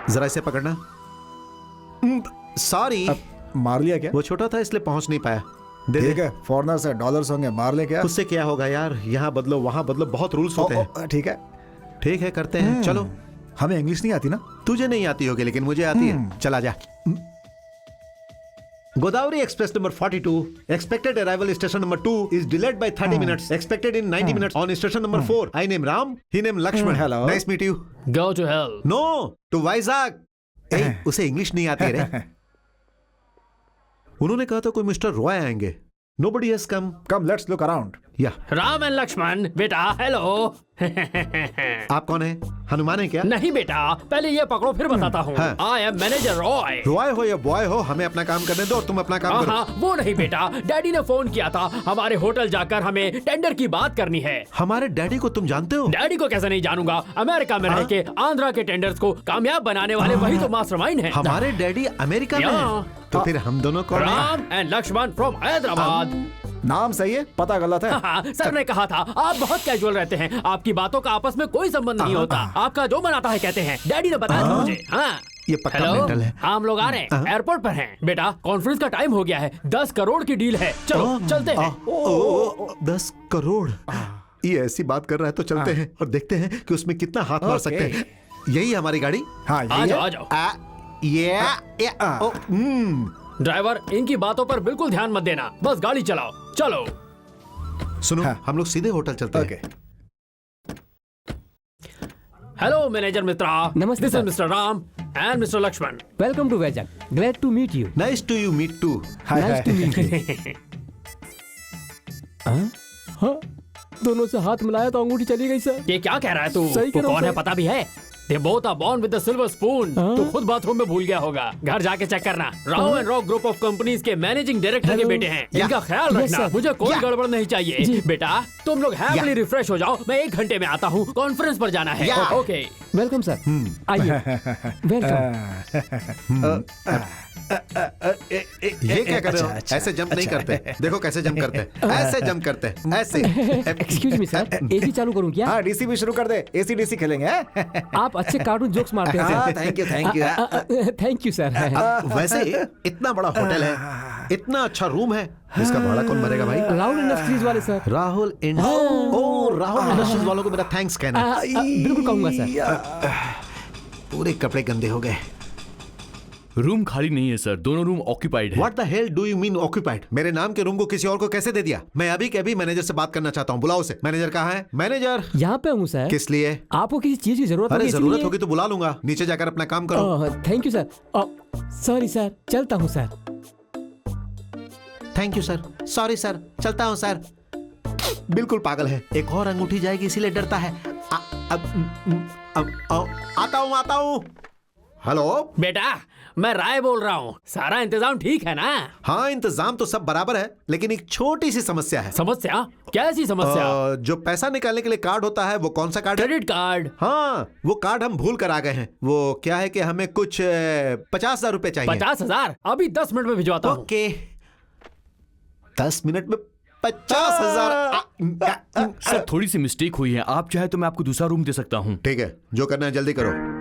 जरा इसे पकड़ना। सॉरी। मार लिया क्या? वो छोटा था इसलिए पहुंच नहीं पाया। दे ठीक है, फॉरनर से डॉलर्स होंगे, मार ले क्या? उससे क्या होगा यार, यहाँ बदलो वहाँ बदलो, बहुत रूल्स होते हैं। ठीक है ठीक है करते हैं, चलो। हमें इंग्लिश नहीं आती ना? तुझे नहीं आती होगी लेकिन मुझे आती है। चला जा। Godavari express number 42 expected arrival station number 2 is delayed by 30 minutes, expected in 90 minutes on station number 4. I name Ram, he name Lakshman. Hello. Nice meet you. Go to hell. No, to Vizag. उसे English नहीं आती रे। उन्होंने कहा था कोई mister Roy आएंगे। Nobody has come. Come, let's look around. Yeah. Ram and Lakshman, बेटा हेलो। आप कौन है? हनुमान है क्या? नहीं बेटा, पहले ये पकड़ो फिर बताता हूँ। हाँ। I am manager Roy. Roy हो या बॉय हो, हमें अपना काम करने दो और तुम अपना काम करो। हाँ, वो नहीं बेटा, डैडी ने फोन किया था, हमारे होटल जाकर हमें टेंडर की बात करनी है। हमारे डैडी को तुम जानते हो? डैडी को कैसे नहीं जानूंगा, अमेरिका में रह के आंध्रा के टेंडर्स को कामयाब बनाने वाले वही तो मास्टरमाइंड हैं। हमारे डैडी अमेरिका में हैं। तो फिर हम दोनों कौन हैं? Ram and Lakshman from Hyderabad. नाम सही है, पता गलत है। हाँ, सर ने कहा था आप बहुत कैजुअल रहते हैं, आपकी बातों का आपस में कोई संबंध नहीं होता, आपका जो मन आता है कहते हैं। डैडी ने बताया था मुझे। हाँ ये पक्का मेंटल है। हम लोग आ रहे हैं, एयरपोर्ट पर हैं। बेटा कॉन्फ्रेंस का टाइम हो गया है, 10 करोड़ की डील है, चलो चलते हैं। 10 करोड़। ये ऐसी बात कर रहा है तो चलते हैं और देखते हैं कि उसमें कितना हाथ मार सकते हैं। यही हमारी गाड़ी? हाँ आ ये जाओ आ जाओ। ड्राइवर इनकी बातों पर बिल्कुल ध्यान मत देना, बस गाड़ी चलाओ, चलो। सुनो, हम लोग सीधे होटल चलते हैं। Hello manager Mitra. नमस्ते this is sir. Mister Ram and mister Lakshman. Welcome to Vizag. Glad to meet you. Nice to you meet too. Nice to meet you. हाँ, दोनों से हाथ मिलाया तो अंगूठी चली गई सर। ये क्या कह रहा है तू? सही कह तू रहा हूँ कौन है सर। पता भी है? They both are born with the silver spoon. तू खुद बाथरूम में भूल गया होगा, घर जाके चेक करना। Rao and rock group of companies के मैनेजिंग डायरेक्टर के बेटे हैं, इनका ख्याल Yes, रखना। sir. मुझे कोई गड़बड़ नहीं चाहिए। बेटा तुम लोग हैप्पीली रिफ्रेश हो जाओ, मैं 1 घंटे में आता हूँ, कॉन्फ्रेंस पर जाना है। Okay welcome sir. आइए। वेलकम। ये क्या कर रहे हो? ऐसे जंप नहीं करते। देखो कैसे जंप करते हैं, ऐसे जंप करते हैं, ऐसे। एक्सक्यूज मी सर, एसी चालू करूं क्या? हाँ, डीसी भी शुरू कर दे, एसी डीसी खेलेंगे। आप अच्छे कार्टून जोक्स मारते हैं sir. Thank you thank you. Thank you sir. वैसे इतना बड़ा होटल है, इतना अच्छा रूम है, इसका भाड़ा कौन भरेगा भाई? राहुल इंडस्ट्रीज वाले सर। राहुल राहुल इंडस्ट्रीज वालों को मेरा थैंक्स कहना। बिल्कुल कहूंगा सर। पूरे कपड़े गंदे हो गए। रूम खाली नहीं है सर, दोनों रूम ऑक्यूपाइड है। What the hell do you mean occupied? मेरे नाम के रूम को किसी और को कैसे दे दिया? मैं अभी के अभी मैनेजर से बात करना चाहता हूँ, बुलाओ उसे। मैनेजर कहाँ है? मैनेजर यहाँ पे हूँ सर। किस लिए? आपको किसी चीज की जरूरत अरे होगी जरूरत इसलिए? होगी तो बुला लूंगा, नीचे जाकर अपना काम करो। Thank you sir. Sorry sir, चलता हूँ sir. Thank you sir, sorry sir, चलता हूँ सर। बिल्कुल पागल है, एक और अंगूठी जाएगी इसीलिए डरता है। आता हूँ। हेलो बेटा मैं राय बोल रहा हूँ, सारा इंतजाम ठीक है ना? हाँ इंतजाम तो सब बराबर है, लेकिन एक छोटी सी समस्या है। समस्या? कैसी समस्या? जो पैसा निकालने के लिए कार्ड होता है वो कौन सा कार्ड है? Credit card. हाँ वो कार्ड हम भूल कर आ गए हैं। वो क्या है कि हमें कुछ 50,000 रुपए चाहिए। 50,000? अभी 10 मिनट में भिजवाता हूँ। ओके 10 मिनट में 50,000। सर थोड़ी सी मिस्टेक हुई है, आप चाहे तो मैं आपको दूसरा रूम दे सकता हूँ। ठीक है, जो करना है जल्दी करो।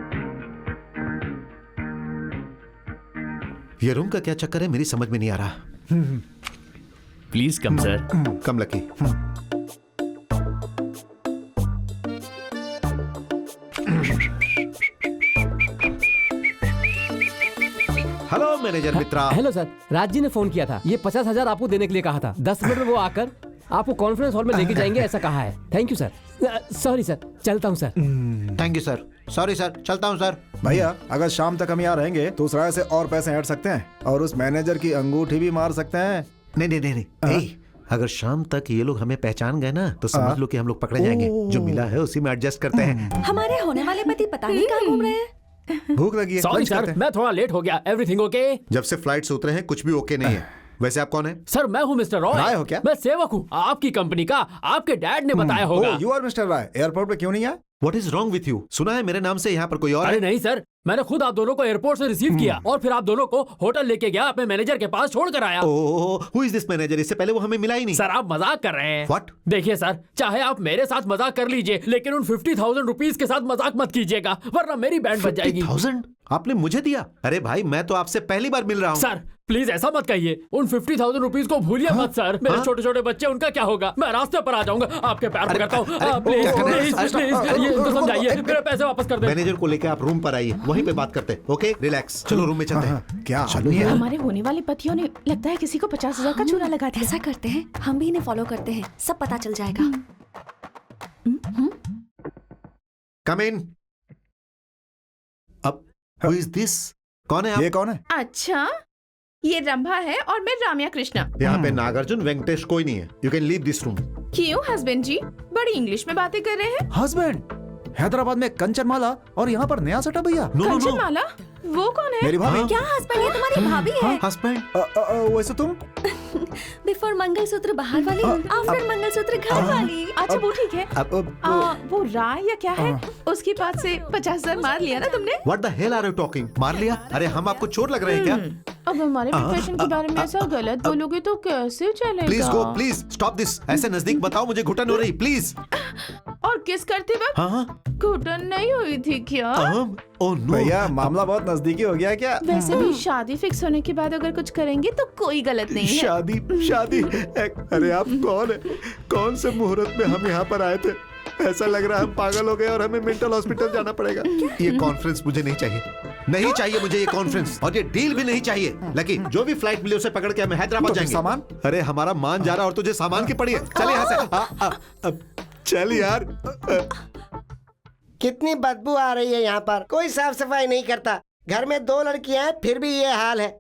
ये रूम का क्या चक्कर है, मेरी समझ में नहीं आ रहा। Please come sir. Come Lucky. Hello manager Mitra. Hello sir, Raj ji ने फोन किया था, ये 50,000 आपको देने के लिए कहा था। 10 मिनट में वो आकर आपको कॉन्फ्रेंस हॉल में लेके जाएंगे ऐसा कहा है। Thank you sir. Sorry sir, चलता हूँ sir. Thank you sir, sorry sir, चलता हूँ सर। भैया अगर शाम तक हम यहाँ रहेंगे तो उस राय से और पैसे ऐड सकते हैं और उस मैनेजर की अंगूठी भी मार सकते हैं। नहीं, अगर शाम तक ये लोग हमें पहचान गए ना तो समझ लो कि हम लोग पकड़े जाएंगे। जो मिला है उसी में एडजस्ट करते हैं। हमारे होने वाले पति पता नहीं कहाँ घूम रहे हैं। भूख लगी है, सॉरी लंच करते सर, हैं। मैं थोड़ा लेट हो गया। Everything okay? जब से फ्लाइट से उतरे हैं कुछ भी ओके नहीं है। वैसे आप कौन है? सर मैं हूँ मिस्टर राय रॉय। हो क्या? मैं सेवक हूँ आपकी कंपनी का, आपके डैड ने बताया होगा। You are mister Rai, airport पे क्यों नहीं आए? What is wrong with you? सुना है मेरे नाम से यहाँ पर कोई और अरे है? नहीं सर, मैंने खुद आप दोनों को एयरपोर्ट से रिसीव किया और फिर आप दोनों को होटल लेके गया, अपने मैनेजर के पास छोड़ कर आया। ओह, who is this manager? इससे पहले वो हमें मिला ही नहीं। सर आप मजाक कर रहे हैं। What? देखिए सर, चाहे आप मेरे साथ मजाक कर लीजिए, लेकिन उन 50,000 रुपीज के साथ मजाक मत कीजिएगा, वरना मेरी बैंड बच जाएगी। 50,000? आपने मुझे दिया? अरे भाई मैं तो आपसे पहली बार मिल रहा हूँ। सर प्लीज ऐसा मत कहिए, उन 50,000 रुपीज को भूलिए मत सर। मेरे छोटे छोटे बच्चे, उनका क्या होगा? मैं रास्ते पर आ जाऊंगा, आपके पैर पकड़ता हूँ। प्लीज क्या कर रहे हैं? प्लीज प्लीज, ये इनको समझाइए, मेरे पैसे वापस कर दे। मैनेजर को लेकर आप रूम पर आइए, वहीं पे बात करते हैं। ओके रिलैक्स, चलो रूम में चलते हैं। क्या आदमी है? हमारे होने वाले पतियों ने लगता है किसी को 50,000 का चूना लगा दिया। ऐसा करते हैं, हम भी इन्हें फॉलो करते हैं, सब पता चल जाएगा। कम इन। अब हु इज दिस? कौन है आप? ये कौन है? अच्छा, ये रंभा है और मैं राम्या कृष्णा। यहाँ पे नागार्जुन वेंकटेश कोई नहीं है। You can leave this room. क्यों हस्बैंड जी, बड़ी इंग्लिश में बातें कर रहे हैं? हस्बैंड? हैदराबाद में कंचनमाला और यहाँ पर नया सेटअप भैया। नो नो नो, कंचनमाला, वो कौन है? मेरी भाभी। क्या हस्बैंड, ये तुम्हारी भाभी है? हस्बैंड। वैसे तुम? बिफोर मंगलसूत्र बाहर वाली, आफ्टर मंगलसूत्र घर वाली। अच्छा वो ठीक है। वो राय या क्या है, उसके पास से 50,000 मार लिया ना तुमने? What the hell are you talking? मार लिया? अरे हम आपको चोर लग रहे हैं क्या? अब हमारे प्रोफेशन के बारे में ऐसा गलत बोलोगे तो कैसे चलेगा? Please go, please stop this. ऐसे नजदीक बताओ, मुझे घुटन हो रही, प्लीज। और किस करते वक्त हाँ घुटन नहीं हुई थी क्या? ओह नो भैया मामला बहुत नजदीकी हो गया क्या? वैसे भी शादी फिक्स होने के बाद अगर कुछ करेंगे तो कोई गलत नहीं है। शादी शादी। अरे आप कौन है? कौन से मुहूर्त में हम यहाँ पर आए थे? ऐसा लग रहा है हम पागल हो गए और हमें मेंटल हॉस्पिटल जाना पड़ेगा। ये कॉन्फ्रेंस मुझे नहीं चाहिए, नहीं चाहिए मुझे ये कॉन्फ्रेंस, और ये डील भी नहीं चाहिए। लेकिन जो भी फ्लाइट मिले उसे पकड़ के हमें हैदराबाद जाएंगे। सामान? अरे हमारा मान जा रहा और तुझे सामान की पड़ी है। चल यहाँ से। चल यार। कितनी बदबू आ रही है यहाँ पर, कोई साफ सफाई नहीं करता। घर में 2 लड़कियां हैं फिर भी ये हाल है।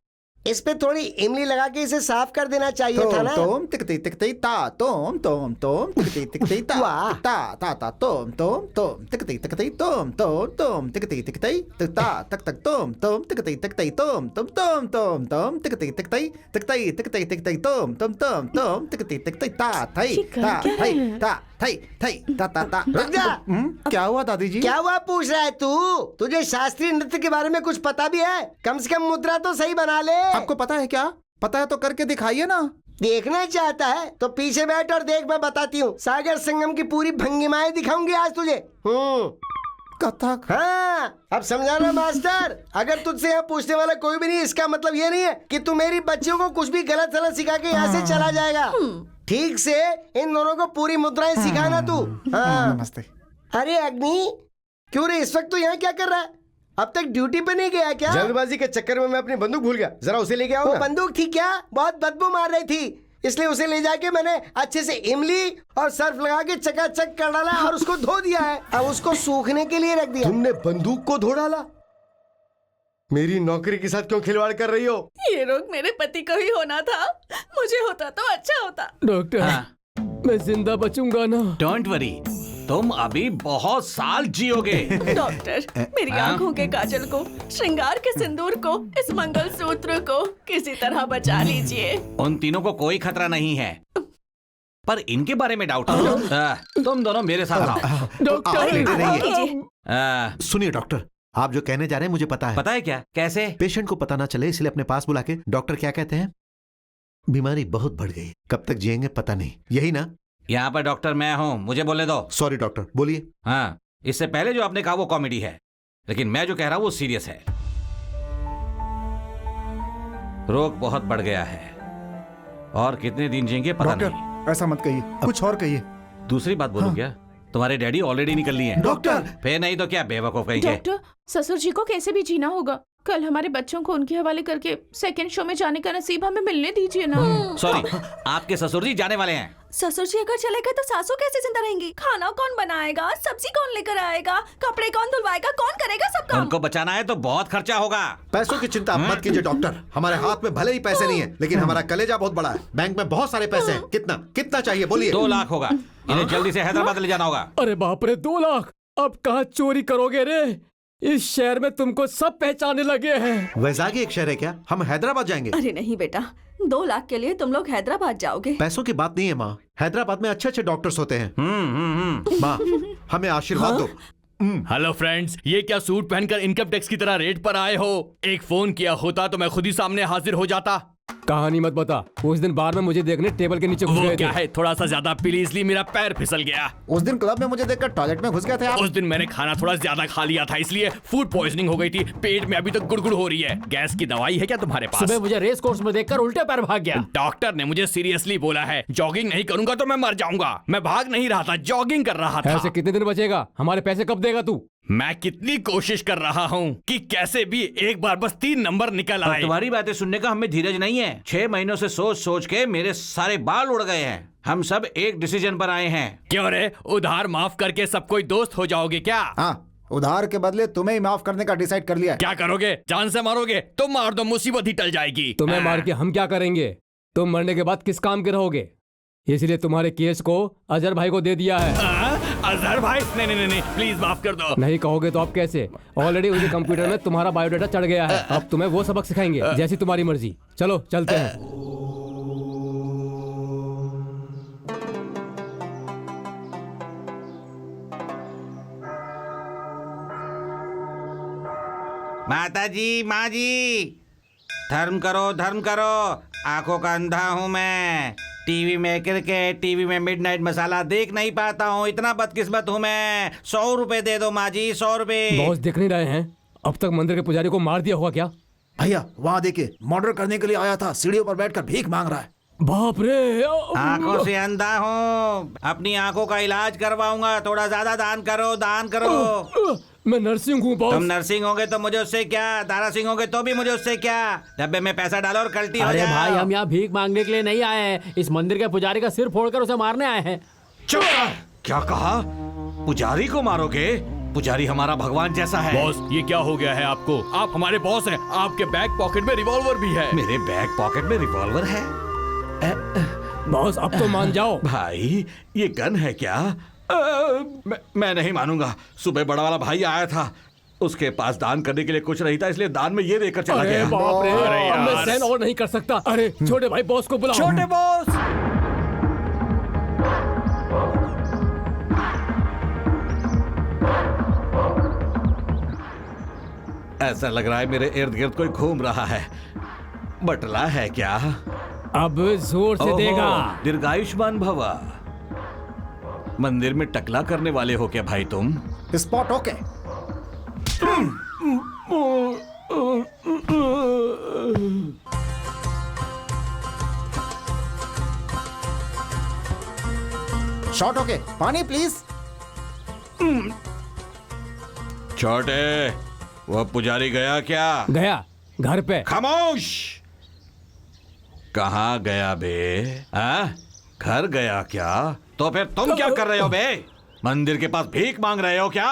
इस पे थोड़ी इमली लगा के इसे साफ कर देना चाहिए था ना। तोम तिकती तिकती ता तोम तोम तोम तिकती तिकती ता वाह। ता ता ता तोम तोम तोम तिकती तिकती तोम तोम तोम तिकती तिकती ता तक तक तोम तोम तिकती तिकती तोम तोम तोम तोम तोम तिकती तिकती तिकती तिकती तिकती तोम तोम तोम तोम तिकती तिकती ता थई ता थई ता थई थई ता ता ता। रुक जा। क्या हुआ दादी जी? क्या हुआ पूछ रहा है तू? तुझे शास्त्रीय नृत्य के बारे में कुछ पता भी है? कम से कम मुद्रा तो सही बना ले। आपको पता है क्या? पता है तो करके दिखाइए ना। देखना चाहता है तो पीछे बैठ और देख, मैं बताती हूँ। सागर संगम की पूरी भंगिमाएं दिखाऊंगी आज तुझे। कथक? हाँ, अब समझाना मास्टर। अगर तुझसे यहाँ पूछने वाला कोई भी नहीं, इसका मतलब ये नहीं है कि तू मेरी बच्चियों को कुछ भी गलत सलत सिखा के यहाँ से चला जाएगा। ठीक से इन दोनों को पूरी मुद्राएं सिखाना तू। हाँ। नमस्ते। अरे अग्नि, क्यों रे इस वक्त तू यहाँ क्या कर रहा है? अब तक ड्यूटी पे नहीं गया क्या? जल्दबाजी के चक्कर में मैं अपनी बंदूक भूल गया, जरा उसे लेके आओ वो ना। बंदूक थी क्या? बहुत बदबू मार रही थी, इसलिए उसे ले जाके मैंने अच्छे से इमली और सर्फ लगा के चकाचक कर डाला और उसको धो दिया है। अब उसको सूखने के लिए रख दिया। तुमने बंदूक को धो डाला? मेरी नौकरी के साथ क्यों खिलवाड़ कर रही हो? ये रोग मेरे पति को ही होना था, मुझे होता तो अच्छा होता। डॉक्टर मैं जिंदा बचूंगा ना? डोंट वरी, तुम अभी बहुत साल जियोगे। डॉक्टर, मेरी आंखों के काजल को, श्रृंगार के सिंदूर को, इस मंगलसूत्र को किसी तरह बचा लीजिए। उन तीनों को कोई खतरा नहीं है, पर इनके बारे में डाउट है। तुम दोनों मेरे साथ आओ। डॉक्टर सुनिए डॉक्टर, आप जो कहने जा रहे हैं मुझे पता है। पता है क्या? कैसे? पेशेंट को पता ना चले इसलिए अपने पास बुला के डॉक्टर क्या कहते हैं, बीमारी बहुत बढ़ गई, कब तक जिएंगे पता नहीं, यही ना? यहाँ पर डॉक्टर मैं हूँ, मुझे बोले दो। सॉरी डॉक्टर, बोलिए। हाँ, इससे पहले जो आपने कहा वो कॉमेडी है, लेकिन मैं जो कह रहा हूँ वो सीरियस है। रोग बहुत बढ़ गया है और कितने दिन जिएंगे पता नहीं। डॉक्टर ऐसा मत कहिए, कुछ और कहिए। दूसरी बात बोलूं क्या? तुम्हारे डैडी ऑलरेडी निकल लिए हैं। डॉक्टर फिर नहीं तो क्या बेवकूफ कहेंगे। डॉक्टर, ससुर जी को कैसे भी जीना होगा। कल हमारे बच्चों को उनके हवाले करके सेकंड शो में जाने का नसीब हमें मिलने दीजिए ना। सॉरी, आपके ससुर जी जाने वाले हैं। ससुर जी अगर चले गए तो सासू कैसे जिंदा रहेंगी? खाना कौन बनाएगा? सब्जी कौन लेकर आएगा? कपड़े कौन धुलवाएगा? कौन करेगा सब काम? उनको बचाना है तो बहुत खर्चा होगा। पैसों की चिंता मत कीजिए डॉक्टर, हमारे हाथ में भले ही पैसे नहीं है, लेकिन हमारा कलेजा बहुत बड़ा है। बैंक में बहुत सारे पैसे हैं। कितना कितना चाहिए बोलिए? 2 लाख होगा। इन्हें जल्दी से हैदराबाद ले जाना होगा। अरे बाप रे, 2 लाख? अब कहाँ चोरी करोगे रे? इस शहर में तुमको सब पहचानने लगे हैं। वैजागी एक शहर है क्या? हम हैदराबाद जाएंगे। अरे नहीं बेटा, 2 लाख के लिए तुम लोग हैदराबाद जाओगे? पैसों की बात नहीं है माँ, हैदराबाद में अच्छे अच्छे डॉक्टर्स होते हैं। माँ हमें आशीर्वाद दो। हेलो फ्रेंड्स, ये क्या सूट पहनकर इनकम टैक्स की तरह रेड पर आए हो? एक फोन किया होता तो मैं खुद ही सामने हाजिर हो जाता। कहानी मत बता। उस दिन बार में मुझे देखने टेबल के नीचे घुस वो गए क्या थे। है, थोड़ा सा ज्यादा पी ली इसलिए मेरा पैर फिसल गया। उस दिन क्लब में मुझे देखकर टॉयलेट में घुस गए थे आप। उस दिन मैंने खाना थोड़ा ज्यादा खा लिया था इसलिए फूड पॉइजनिंग हो गई थी। पेट में अभी तक गुड़गुड़ हो रही है। गैस की दवाई है क्या तुम्हारे पास? सुबह मुझे रेस कोर्स में देखकर उल्टे पैर भाग गया। डॉक्टर ने मुझे सीरियसली बोला है जॉगिंग नहीं करूंगा तो मैं मर जाऊंगा। मैं भाग नहीं रहा था, जॉगिंग कर रहा था। ऐसे कितने दिन बचेगा? हमारे पैसे कब देगा तू? मैं कितनी कोशिश कर रहा हूँ कि कैसे भी एक बार बस 3 नंबर निकल पर आए। तुम्हारी बातें सुनने का हमें धीरज नहीं है। 6 महीनों से सोच सोच के मेरे सारे बाल उड़ गए हैं। हम सब एक डिसीजन पर आए हैं। क्यों रे, उधार माफ करके सब कोई दोस्त हो जाओगे क्या? हाँ, उधार के बदले तुम्हें ही माफ करने का डिसाइड कर लिया है। क्या करोगे? जान से मारोगे? तुम मार दो, मुसीबत ही टल जाएगी। तुम्हें मार के हम क्या करेंगे? तुम मरने के बाद किस काम के रहोगे? इसलिए तुम्हारे केस को अजहर भाई को दे दिया है। अजहर भाई? नहीं, प्लीज माफ कर दो। नहीं कहोगे तो अब कैसे? ऑलरेडी उनके कंप्यूटर में तुम्हारा बायोडाटा चढ़ गया है। अब तुम्हें वो सबक सिखाएंगे, जैसी तुम्हारी मर्जी। चलो चलते हैं। माता जी, माँ जी, धर्म करो, धर्म करो। आंखों का अंधा हूँ मैं। टीवी में क्रिकेट, टीवी में मिडनाइट मसाला देख नहीं पाता हूँ। इतना बदकिस्मत हूँ मैं। 100 रुपए दे दो माँ जी, 100 रुपए। बॉस देख नहीं रहे हैं? अब तक मंदिर के पुजारी को मार दिया होगा क्या? भैया वहाँ देखिए, मर्डर करने के लिए आया था, सीढ़ियों पर बैठकर भीख मांग रहा है। बाप रे! आंखों से अंधा हूँ। अपनी आंखों का इलाज करवाऊंगा। थोड़ा ज्यादा दान करो, दान करो। मैं नर्सिंग हूँ बॉस। तुम नर्सिंग होगे तो मुझे उससे क्या? दारा सिंह होगे तो भी मुझे उससे क्या? डब्बे में पैसा डालो और कल्टी हो अरे जाओ। भाई, हम यहाँ भीख मांगने के लिए नहीं आए हैं। इस मंदिर के पुजारी का सिर फोड़कर उसे मारने आए हैं। चुप! क्या कहा? पुजारी को मारोगे? पुजारी हमारा भगवान जैसा है। बॉस, ये क्या हो गया है आपको? आप हमारे बॉस हैं। आपके बैक पॉकेट में रिवॉल्वर भी है। मेरे बैक पॉकेट में रिवॉल्वर है? बॉस अब तो मान जाओ। भाई, ये गन है क्या? मैं नहीं मानूंगा। सुबह बड़ा वाला भाई आया था, उसके पास दान करने के लिए कुछ नहीं था, इसलिए दान में ये देकर चला अरे गया। बाप रे! अरे अब मैं यार। सहन और नहीं कर सकता। अरे छोटे भाई बॉस को बुलाओ। छोटे बॉस! ऐसा लग रहा है मेरे इर्द गिर्द कोई घूम रहा है। बटला है क्या? अब जोर से ओहो, देगा। दीर्घायुष्मान भवा। मंदिर में टकला करने वाले हो क्या भाई तुम? Spot okay. Shot okay. पानी प्लीज। छोटे, वो पुजारी गया क्या? गया घर पे। खामोश! कहाँ गया बे? हाँ? घर गया क्या? तो फिर तुम क्या कर रहे हो बे? मंदिर के पास भीख मांग रहे हो क्या?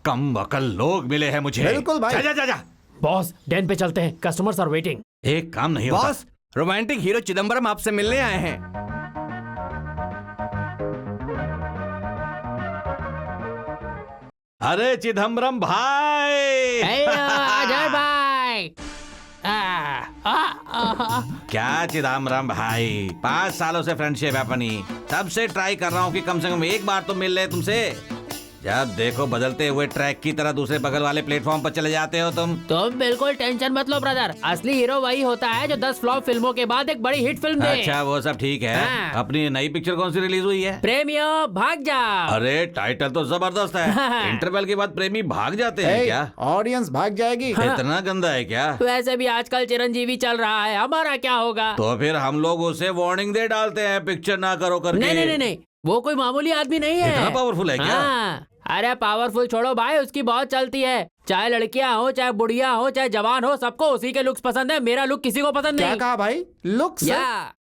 कम अकल लोग मिले हैं मुझे। बिल्कुल भाई। जा जा जा। बॉस, डैन पे चलते हैं। Customers are waiting. एक काम नहीं होता। बॉस, रोमांटिक हीरो चिदम्बरम आपसे मिलने आए हैं। अरे चिदम्बरम भाई! अजय भाई! क्या चिदम्बरम भाई, 5 सालों से फ्रेंडशिप है अपनी। तब से ट्राई कर रहा हूँ कि कम से कम एक बार तो मिल ले तुमसे। जब देखो बदलते हुए ट्रैक की तरह दूसरे बगल वाले प्लेटफॉर्म पर चले जाते हो तुम। तुम बिल्कुल टेंशन मत लो ब्रदर। असली हीरो वही होता है जो 10 फ्लॉप फिल्मों के बाद एक बड़ी हिट फिल्म दे। अच्छा, वो सब ठीक है। हाँ। अपनी नई पिक्चर कौन सी रिलीज हुई है? प्रेमियों भाग जाओ। अरे टाइटल तो जबरदस्त है। इंटरवल के बाद प्रेमी भाग जाते हैं क्या? ऑडियंस भाग जाएगी। इतना गंदा है क्या? वैसे भी आजकल चिरंजीवी चल रहा है, हमारा क्या होगा? तो फिर हम लोग उसे वार्निंग दे डालते हैं पिक्चर ना करो करके। नहीं, वो कोई मामूली आदमी नहीं है। इतना पावरफुल है क्या? हाँ। अरे पावरफुल छोड़ो भाई, उसकी बहुत चलती है। चाहे लड़कियां हो, चाहे बुढ़िया हो, चाहे जवान हो, सबको उसी के लुक्स पसंद है। मेरा लुक किसी को पसंद क्या नहीं। कहा भाई? लुक्स? या